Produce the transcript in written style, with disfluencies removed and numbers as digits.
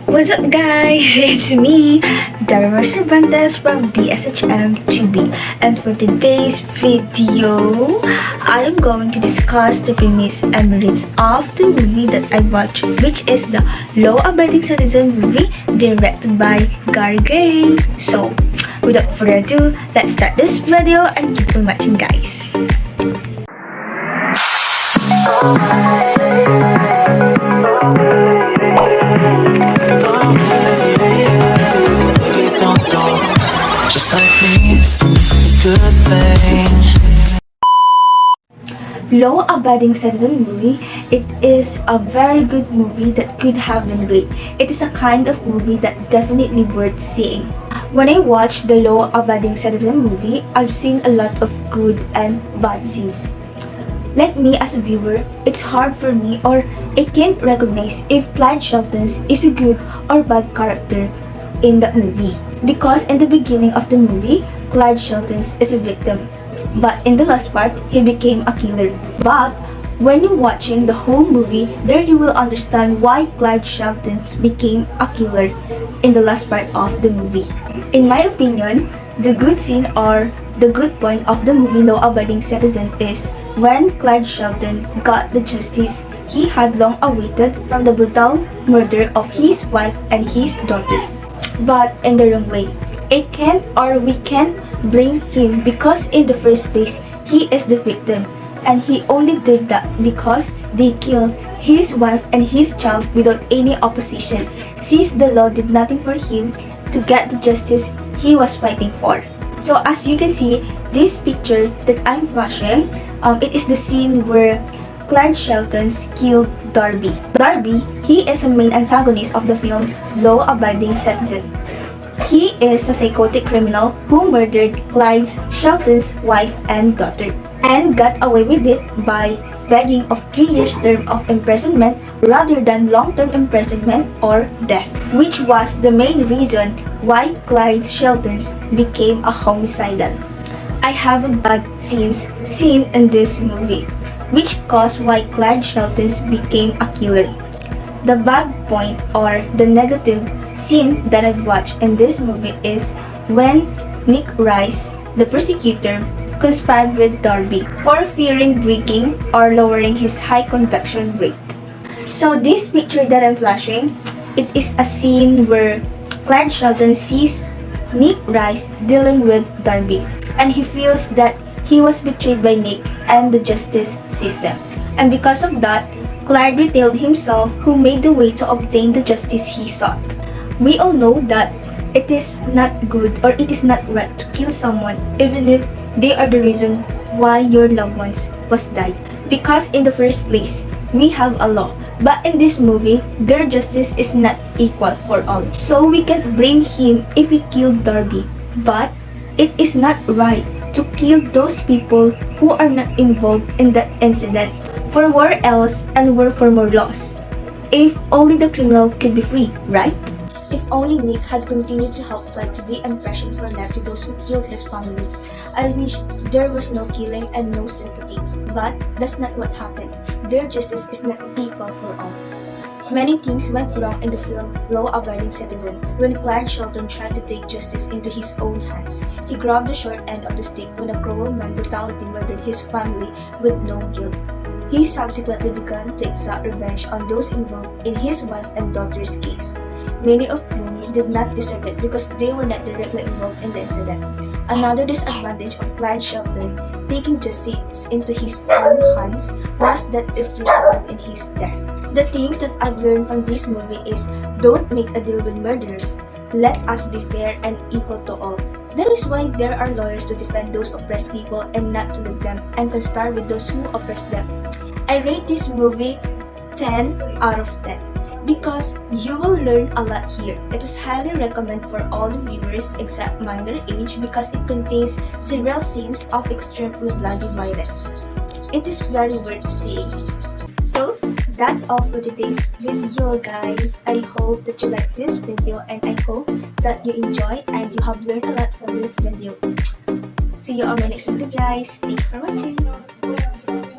What's up guys? It's me, Darma Cervantes from BSHM2B, and for today's video, I am going to discuss the premise and merits of the movie that I watched, which is the Law Abiding Citizen movie directed by Gary Gray. So, without further ado, let's start this video and keep on watching guys. Just like me, it's a good thing. Law Abiding Citizen movie, it is a very good movie that could have been great. It is a kind of movie that definitely worth seeing. When I watched the Law Abiding Citizen movie, I've seen a lot of good and bad scenes. Like me as a viewer, it's hard for me or I can't recognize if Clyde Shelton is a good or bad character in the movie. Because in the beginning of the movie, Clyde Shelton is a victim. But in the last part, he became a killer. But when you're watching the whole movie, there you will understand why Clyde Shelton became a killer in the last part of the movie. In my opinion, the good scene or the good point of the movie Law Abiding Citizen is when Clyde Shelton got the justice he had long awaited from the brutal murder of his wife and his daughter. But in the wrong way. We can't blame him because in the first place, he is the victim. And he only did that because they killed his wife and his child without any opposition, since the law did nothing for him to get the justice he was fighting for. So as you can see, this picture that I'm flashing, it is the scene where Clyde Shelton killed Darby. Darby, he is the main antagonist of the film Law Abiding Citizen. He is a psychotic criminal who murdered Clyde Shelton's wife and daughter and got away with it by begging of 3 years term of imprisonment rather than long-term imprisonment or death, which was the main reason why Clyde Shelton became a homicidal. I have a bad scene in this movie, which caused why Clyde Shelton became a killer. The bad point or the negative scene that I watched in this movie is when Nick Rice, the prosecutor, conspired with Darby for fearing breaking or lowering his high conviction rate. So this picture that I'm flashing, it is a scene where Clyde Shelton sees Nick Rice dealing with Darby, and he feels that he was betrayed by Nick and the justice system. And because of that, Clyde retailed himself who made the way to obtain the justice he sought. We all know that it is not good or it is not right to kill someone even if they are the reason why your loved ones was died. Because in the first place, we have a law. But in this movie, their justice is not equal for all. So we can't blame him if he killed Darby. But it is not right to kill those people who are not involved in that incident. For where else and where for more laws? If only the criminal could be free, right? If only Nick had continued to help Clyde to be impression for life to those who killed his family. I wish there was no killing and no sympathy. But that's not what happened. Their justice is not equal for all. Many things went wrong in the film Law Abiding Citizen when Clyde Shelton tried to take justice into his own hands. He grabbed the short end of the stick when a cruel man brutally murdered his family with no guilt. He subsequently began to exact revenge on those involved in his wife and daughter's case, many of whom did not deserve it because they were not directly involved in the incident. Another disadvantage of Clyde Shelton taking justice into his own hands was that it resulted in his death. The things that I've learned from this movie is don't make a deal with murderers. Let us be fair and equal to all. That is why there are lawyers to defend those oppressed people and not to leave them and conspire with those who oppress them. I rate this movie 10 out of 10 because you will learn a lot here. It is highly recommended for all the viewers except minor age because it contains several scenes of extremely bloody violence. It is very worth seeing. So, that's all for today's video guys. I hope that you like this video and I hope that you enjoy and you have learned a lot from this video. See you on my next video guys. Thank you for watching.